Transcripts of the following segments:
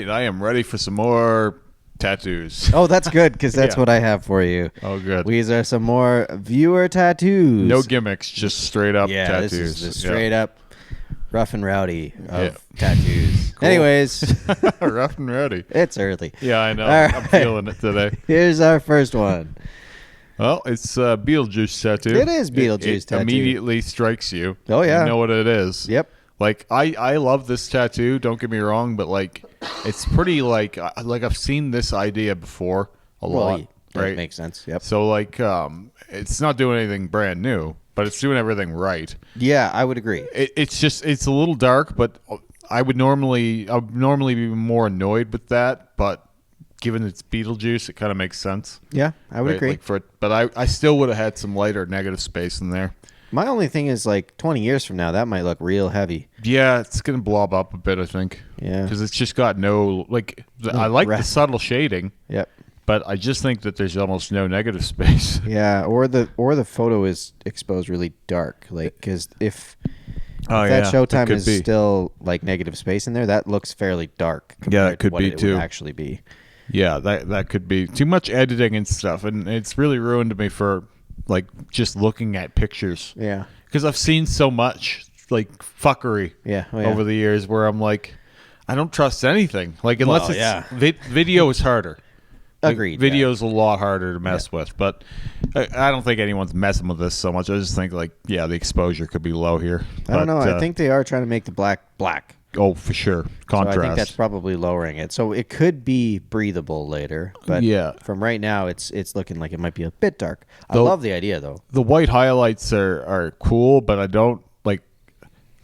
right, I am ready for some more tattoos. Oh, that's good, because that's what I have for you. Oh, good. These are some more viewer tattoos. No gimmicks, just straight up tattoos. This is the straight up rough and rowdy of tattoos. Cool. Anyways. Rough and rowdy. It's early. Yeah, I know. Right. I'm feeling it today. Here's our first one. Well, it's a Beetlejuice tattoo. It is Beetlejuice tattoo. It immediately strikes you. Oh, yeah. You know what it is. Yep. Like, I love this tattoo, don't get me wrong, but, like, it's pretty, like I've seen this idea before a lot, right? That makes sense, yep. So, like, it's not doing anything brand new, but it's doing everything right. Yeah, I would agree. It's a little dark, but I would normally be more annoyed with that, but given it's Beetlejuice, it kind of makes sense. Yeah, I would agree. Like but I still would have had some lighter negative space in there. My only thing is, like, 20 years from now, that might look real heavy. Yeah, it's going to blob up a bit, I think. Yeah. Because it's just got no, like, I like the subtle shading. Yep. But I just think that there's almost no negative space. Yeah, or the photo is exposed really dark. Like, because if that Showtime is still, like, negative space in there, that looks fairly dark. Yeah, it could to what be, it too. Would actually be. Yeah, that could be. Too much editing and stuff. And it's really ruined me for, like, just looking at pictures. Yeah. Because I've seen so much, like, fuckery over the years where I'm like, I don't trust anything. Like, unless video is harder. Agreed. Video's a lot harder to mess with. But I don't think anyone's messing with this so much. I just think, like, the exposure could be low here. I don't know. I think they are trying to make the black. Oh, for sure. Contrast. So I think that's probably lowering it. So it could be breathable later. But from right now, it's looking like it might be a bit dark. I love the idea, though. The white highlights are cool, but I don't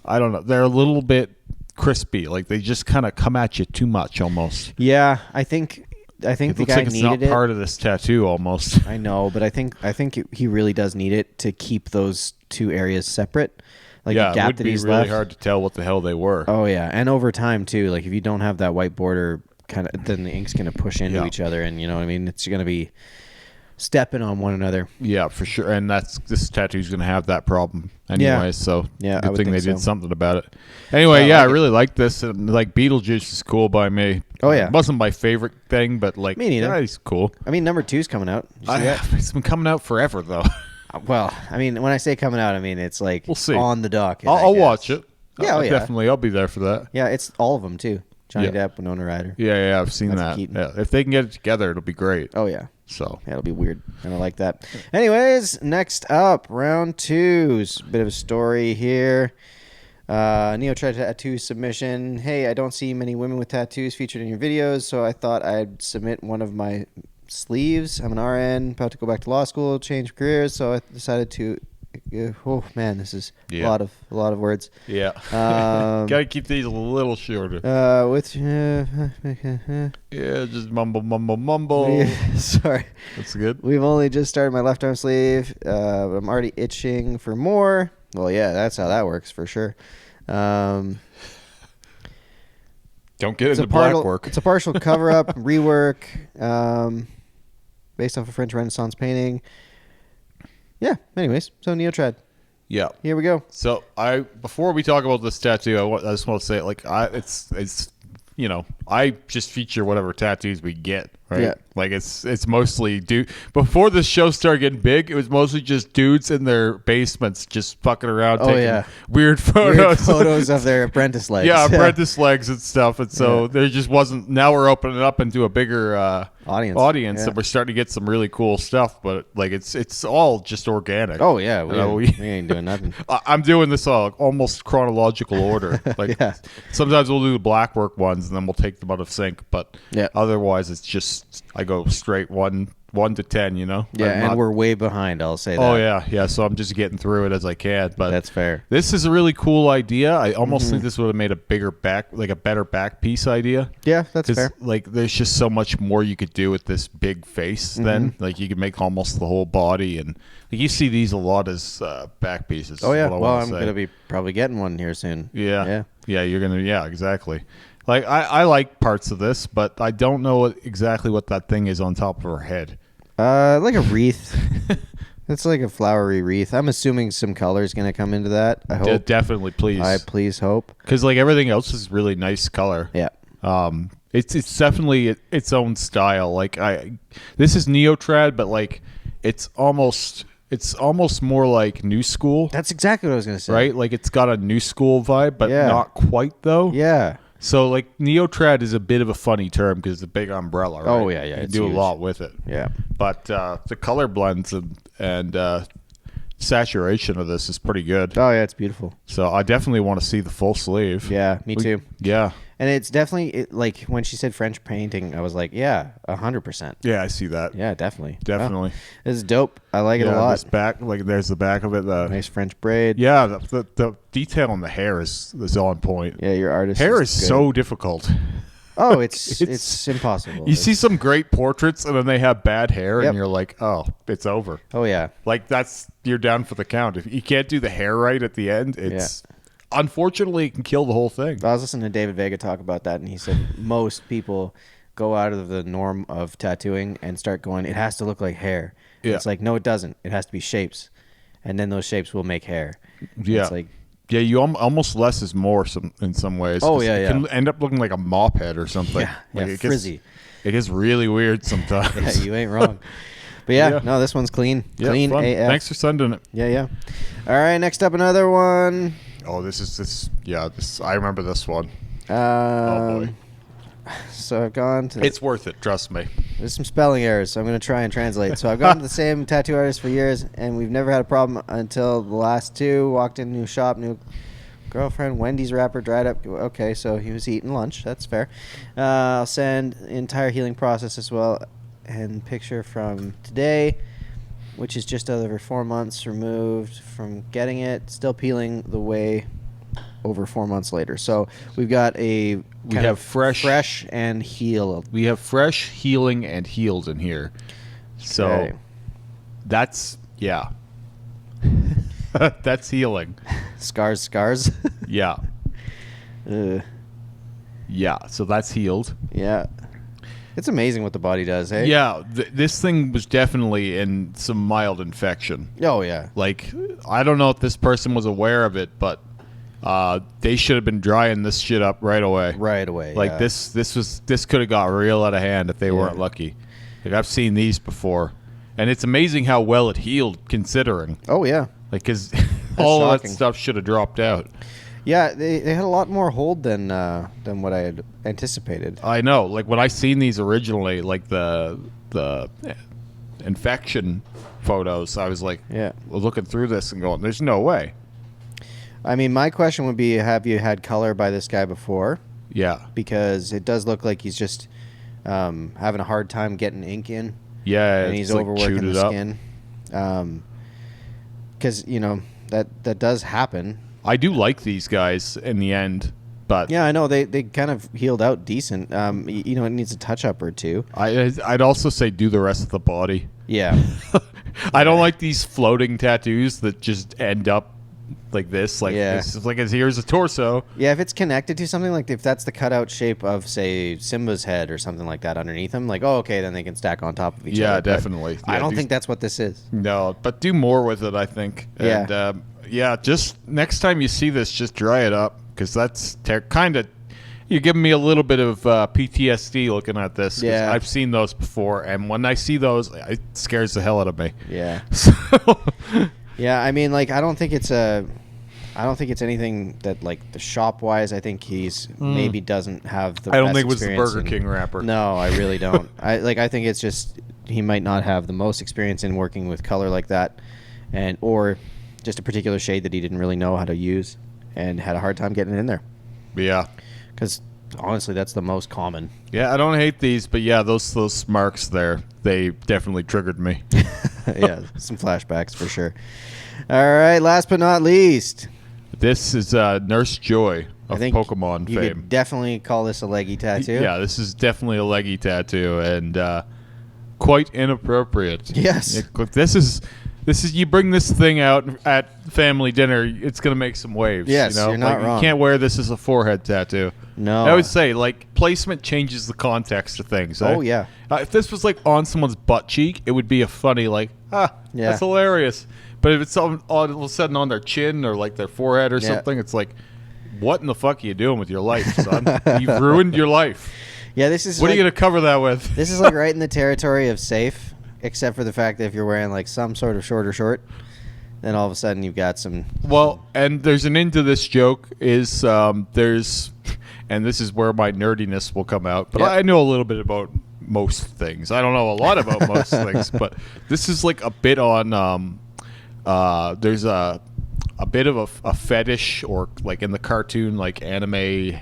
know. They're a little bit crispy. Like, they just kind of come at you too much almost. Yeah, I think the guy needed it. It's not part of this tattoo almost. I know, but I think he really does need it to keep those two areas separate. Like, the gap that he's left. It would be really hard to tell what the hell they were. Oh, yeah. And over time, too. Like, if you don't have that white border, then the ink's going to push into each other. And, you know what I mean? It's going to be stepping on one another. Yeah, for sure. And this tattoo's going to have that problem anyway. So, good thing they did something about it. Anyway, I really like this. And, like, Beetlejuice is cool by me. Oh, yeah. It wasn't my favorite thing, but, like, me neither. Yeah, he's cool. I mean, number 2's coming out. It's been coming out forever, though. Well, I mean, when I say coming out, I mean it's like we'll see. On the dock. I'll watch it. Yeah, definitely. I'll be there for that. Yeah, it's all of them too. Johnny Depp, Winona Ryder. Yeah, I've seen that. Yeah, if they can get it together, it'll be great. Oh yeah. So it'll be weird. I don't like that. Anyways, next up, round 2. Bit of a story here. Neotraditional tattoo submission. Hey, I don't see many women with tattoos featured in your videos, so I thought I'd submit one of my sleeves. I'm an RN, about to go back to law school, change careers, so I decided to. Oh man, this is a lot of words. Yeah, gotta keep these a little shorter. Just mumble. Yeah, sorry, that's good. We've only just started my left arm sleeve. I'm already itching for more. Well, yeah, that's how that works for sure. Don't get into black work. It's a partial cover-up, rework, based off a French Renaissance painting. Yeah, anyways, so Neotrad. Yeah. Here we go. So, before we talk about this tattoo, I just want to say, like, it's I just feature whatever tattoos we get, right? Yeah. Like, it's mostly before this show started getting big, it was mostly just dudes in their basements just fucking around taking weird photos of their apprentice legs. Yeah, apprentice legs and stuff. And so there just wasn't. Now we're opening it up into a bigger audience, and we're starting to get some really cool stuff. But like, it's all just organic. Oh yeah, we ain't doing nothing. I'm doing this almost chronological order. Like sometimes we'll do the black work ones, and then we'll take them out of sync. But otherwise, it's just I go straight one to 10. You know. Yeah, and we're way behind. I'll say that. Oh yeah. So I'm just getting through it as I can. But that's fair. This is a really cool idea. I almost think this would have made a better back piece idea. Yeah, that's fair. Like, there's just so much more you could do with this big face. Then, like, you could make almost the whole body, and like, you see these a lot as back pieces. Oh yeah. Well, I'm gonna be probably getting one here soon. Yeah. You're gonna. Yeah, exactly. Like, I like parts of this, but I don't know exactly what that thing is on top of her head. Like a wreath. It's like a flowery wreath. I'm assuming some color is going to come into that. I hope. Definitely, please. I please hope. Because, like, everything else is really nice color. Yeah. It's definitely its own style. Like this is Neotrad, but like it's almost more like new school. That's exactly what I was gonna say. Right? Like it's got a new school vibe, but not quite though. Yeah. So like Neotrad is a bit of a funny term because it's a big umbrella, right? Oh yeah, You it's do huge. a lot with it. Yeah. But the color blends and saturation of this is pretty good. Oh yeah, it's beautiful. So I definitely want to see the full sleeve. Yeah, me too. Yeah. And it's definitely like when she said French painting, I was like, yeah, 100%. Yeah, I see that. Yeah, definitely. Definitely. Oh, this is dope. I like it a lot. This back, like there's the back of it. Nice French braid. Yeah, the detail on the hair is on point. Yeah, your artist. Hair is so difficult. Oh, it's impossible. You see some great portraits and then they have bad hair and you're like, oh, it's over. Oh yeah. Like you're down for the count. If you can't do the hair right at the end, it's unfortunately it can kill the whole thing. I was listening to David Vega talk about that, and he said most people go out of the norm of tattooing and start going, it has to look like hair. Yeah. It's like, no, it doesn't. It has to be shapes, and then those shapes will make hair. Yeah. It's like, yeah, you almost less is more in some ways. Oh yeah, it can end up looking like a mop head or something. Yeah, like frizzy. It gets really weird sometimes. Yeah, you ain't wrong. But yeah, no, this one's clean. Clean fun. AF. Thanks for sending it. Yeah. All right, next up, another one. Oh, this. Yeah, I remember this one. Oh boy. So I've gone to. It's worth it. Trust me. There's some spelling errors, so I'm going to try and translate. So I've gone to the same tattoo artist for years, and we've never had a problem until the last two. Walked in, new shop, new girlfriend. Wendy's wrapper dried up. Okay, so he was eating lunch. That's fair. I'll send entire healing process as well, and picture from today, which is just over 4 months removed from getting it. Still peeling the way over 4 months later. So we've got we have fresh and healed. We have fresh, healing, and healed in here. So that's that's healing. Scars. Yeah. Yeah. So that's healed. Yeah. It's amazing what the body does, hey? Yeah, this thing was definitely in some mild infection. Oh yeah. Like I don't know if this person was aware of it, but they should have been drying this shit up right away. Right away. Like this could have got real out of hand if they weren't lucky. Like I've seen these before, and it's amazing how well it healed considering. Oh yeah. Like because all of that stuff should have dropped out. Yeah, they had a lot more hold than what I had anticipated. I know. Like when I seen these originally, like the infection photos, I was like, looking through this and going, "There's no way." I mean, my question would be, have you had color by this guy before? Yeah. Because it does look like he's just having a hard time getting ink in. Yeah, and he's overworking the skin. Because that does happen. I do like these guys in the end, but yeah, I know they kind of healed out decent. It needs a touch up or two. I'd also say do the rest of the body. Yeah, I don't like these floating tattoos that just end up like this. Like it's just like here's a torso. Yeah, if it's connected to something, like if that's the cutout shape of say Simba's head or something like that underneath him, like okay, then they can stack on top of each other. Yeah, definitely. I don't think that's what this is. No, but do more with it, I think. Yeah. And just next time you see this, just dry it up because that's kind of you're giving me a little bit of PTSD looking at this. Yeah, I've seen those before, and when I see those, it scares the hell out of me. Yeah. So yeah, I mean, like I don't think it's anything that like the shop wise. I think he's maybe doesn't have the. I don't best think it was the experience Burger King wrapper. No, I really don't. I think it's just he might not have the most experience in working with color like that, or just a particular shade that he didn't really know how to use and had a hard time getting in there. Yeah. Because honestly, that's the most common. Yeah, I don't hate these, but yeah, those marks there, they definitely triggered me. Yeah, some flashbacks for sure. All right, last but not least. This is Nurse Joy of Pokemon you fame. You could definitely call this a leggy tattoo. Yeah, this is definitely a leggy tattoo and quite inappropriate. Yes. This is you bring this thing out at family dinner, it's going to make some waves. Yes, you're not wrong. You can't wear this as a forehead tattoo. No. I would say, like, placement changes the context of things. Oh, yeah. If this was, like, on someone's butt cheek, it would be a funny, like, that's hilarious. But if it's all of a sudden on their chin or, like, their forehead or something, it's like, what in the fuck are you doing with your life, son? You've ruined your life. Yeah, this is. What are you gonna cover that with? This is like right in the territory of safe, except for the fact that if you're wearing like some sort of shorter short, then all of a sudden you've got some. Well, and there's an end to this joke is there's, and this is where my nerdiness will come out. But I know a little bit about most things. I don't know a lot about most things, but this is like a bit on. There's a bit of a fetish, or like in the cartoon, like anime,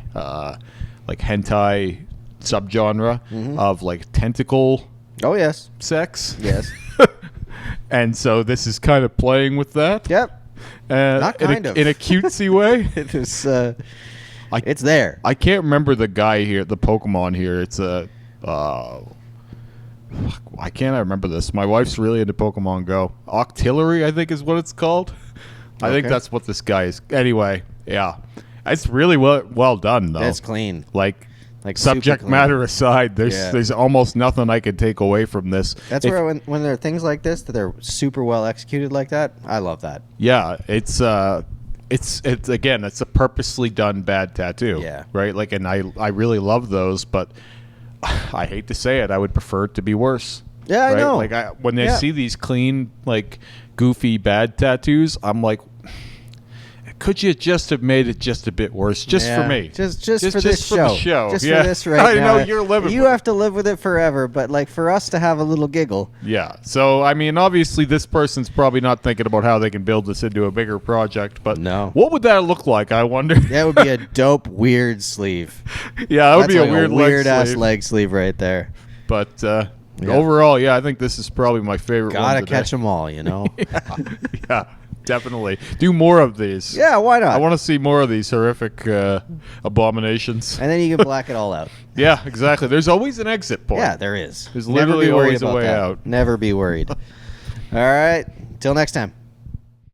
like hentai subgenre of like tentacle. Oh yes, sex. Yes. And so this is kind of playing with that. Yep. Not kind of. In a cutesy way. It's there. I can't remember the guy here, the Pokemon here. It's a. Why can't I remember this? My wife's really into Pokemon Go. Octillery, I think, is what it's called. I think that's what this guy is. Anyway, yeah, it's really well done though. It's clean. Like subject matter aside, there's almost nothing I could take away from this. That's where when there are things like this that they're super well executed like that, I love that. Yeah, it's again, it's a purposely done bad tattoo. Yeah. Right. Like, and I really love those, but I hate to say it, I would prefer it to be worse. Yeah, I know. Like when I see these clean, like goofy bad tattoos, I'm like, could you just have made it just a bit worse, just for me, just for this the show, just yeah. for this right now? I know you're living. You have to live with it forever, but like for us to have a little giggle. Yeah. So I mean, obviously, this person's probably not thinking about how they can build this into a bigger project. But no, what would that look like? I wonder. That would be a dope weird sleeve. Yeah, that would be like a weird ass leg sleeve right there. But overall, yeah, I think this is probably my favorite. Gotta one catch them all, you know. Yeah. Definitely. Do more of these. Yeah, why not? I want to see more of these horrific abominations. And then you can black it all out. Yeah, exactly. There's always an exit point. Yeah, there is. There's literally always a way that. out. Never be worried. All right. Till next time.